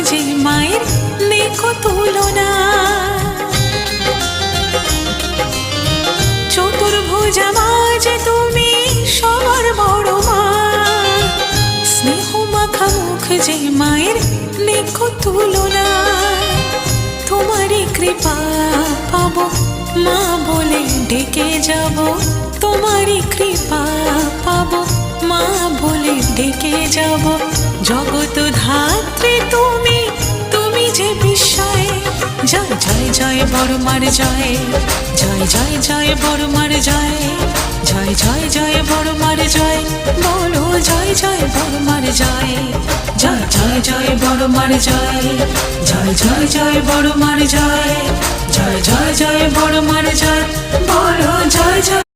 যে মায়ের দেখো তুলনা। চতুর্ভুজা মা যে তুমি সবার বড় মা, স্নেহ মাখা মুখ যে মায়ের দেখো তুলনা। তোমারই কৃপা পাবো মা বলে ডেকে যাব, তোমারই কৃপা পাবো মা বলে ডেকে যাব। জগৎ ধাত্রী তুমি, তুমি যে বিস্ময়। জয় জয় জয় বড় মার জয়, জয় জয় জয় বড় মার জয়, জয় জয় জয় বড় মার জয়, বলো জয় জয় বড় মার জয়। জয় জয় জয় বড় মার জয়, জয় জয় জয় বড় মার জয়, জয় জয় জয় বড় মার জয়, বলো জয় জয়।